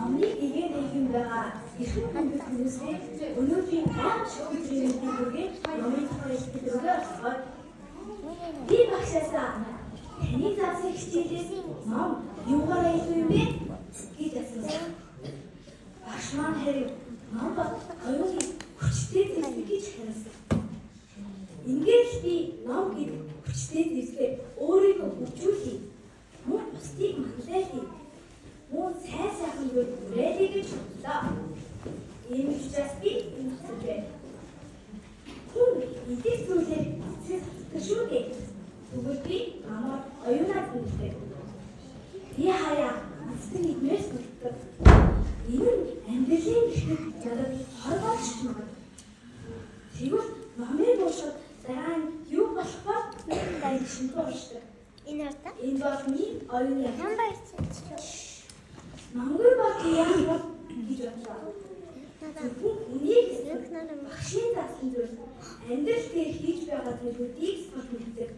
Номыг игээд ийм байгаа эрхэм хүмүүсээ өнөөдрийн гайхал шүлжийн бүгээр номын тухай хэлбэрээр олгоод би багшаасаа таны заасан хичээлээс ном юугаараа илүү юм бэ гэж асуусан. Багш маань харин ном ба оюуны хүчтэй зүйлс гэж хариулсан. Ингээд би ном гэдэг хүчтэй зүйлсээ өөрийгөө хөгжүүлэе. Мөн бусдыг манлайлъя. Мөн сайн сайхан зүйл хүрээлье гэж бодлоо. Ийм учраас би энэ зүйлээ хүн идэх зүйлээр эцэс татдаг шүү дээ. Тэгвэл би намайг оюунаар хэлдэг. Би хаяа эцэг идмээс мэддэг. Энэ нь амьдралын ихэд надад хорвооч магад. Тэгвэл номыг уушаад дараа нь юу болох вэ? Дайг шингэн уушдаг. Энэ утга? Энэ бол миний оюуны Ном барьсан. Номгүй бол яах вэ гэж бодлоо. Үнийг багшийн заасан зүйл амьдрал дээр хийж байгаа зүйлүүдийг сонсдог.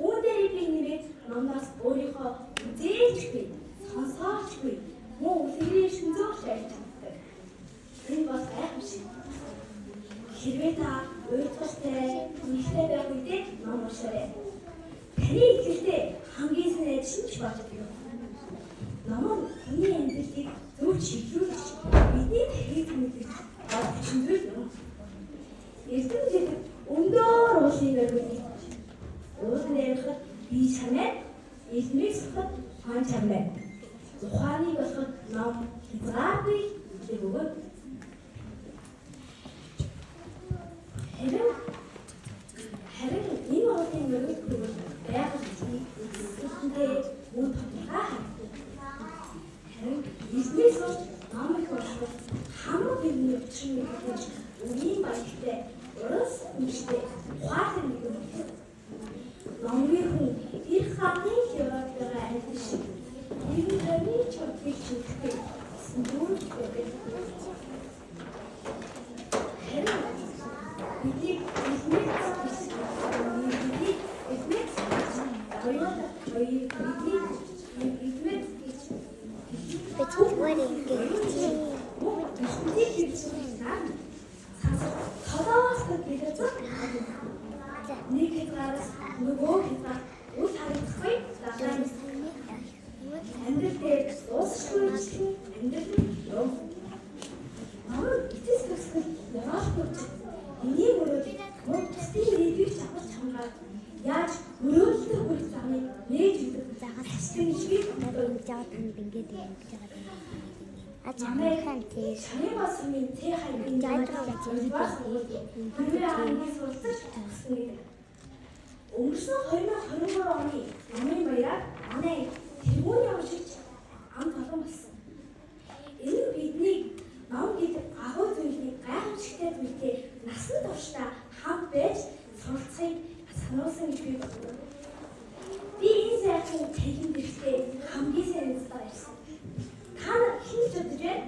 Үүнээр би нэрээ номоос өөрийнхөө үзээчгүй, сонсоочгүй, мөн үлгэрийн шинжлэх ухааныг чаддаг. Энэ бол гайхамшиг. Хэрвээ та уйлдгартай, нийлтэй байх үедээ ном уншаарай. Таны итгэлтэй хамгийн сайн шинж болдог. Ном нь хүний амьдралыг зөв чиглүүлж, бидний тархийг мэдэж олдчихгүй юм. Эрдэмтэд өндөр уулын өргөдгийг уулын ярихад би чамайг, элмийг сухад хан чамайг. Ухааныг болоход ном хязгааргүй гэж өгөөд. Харин энэ уулын өргөдгийг байгаль хэлний үсгэндээ үн тодорхой харагдав. Харин эзний сурч номыг унших хамаг бидний өчрөн мэдээж үгийн баяртай урас үнэтэй ухаалаг нэг юм. Номын хүн их хатны яваад байгаа адил шиг энэ таны чөлөөтэй чөлөөтэй сүндүүр байдаг. Харин бидний эзний нэг хязгаараас нөгөө хязгаар үл харагдахгүй дараа амьдрал дээр дуусахгүй амьдрал юм. Намайг эцэс төгсгөл яагаад миний мөрөд мөн тусдын нэрийг авах чангаар яаж мөрөөдөлтөй хөл замыг нээж өгөх засгийн шиг надад жаад ингээд юм гэж байгаа. Чамайхан тий. Чамайгаас минь тий хайрын жаадраа өнгөрсөн 2023 оны намын баяраар манай тэргүүний уншигч ам толгон болсон. Энэ бидний ном гэдэг агуу зүйлийг гайхамшигтай зүйлтэй насан туршдаа хамт байж суралцахыг сануулсан гэж би бодлоо. Би энэ сайхан цалин дэвстэй хамгийн сайн үзлээ ярьсан. Та хэн ч бодож байна?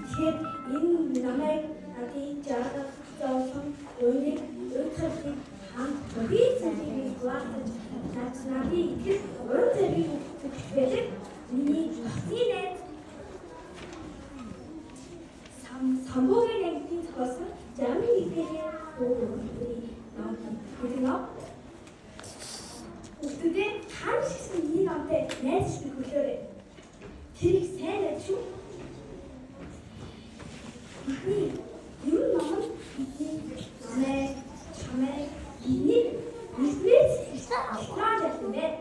Тэгээд энэ намайг надад жаадаг зовсон үүнийг өөртөө хамт бүгд зүйлийг хуваалцаж надад итгэл уран зориг өгч байдаг. Миний хотын найз самбогийн найзын зохиосон замын итгэлийн өөрийн ном. Өстөдөө хаан шигсэн энэ номтой найз шиг хөлөөрэй. Тэр их сайн найз шүү. Энэ ном намайг чамайг энийг эсвэс ахлаад явсан бэ.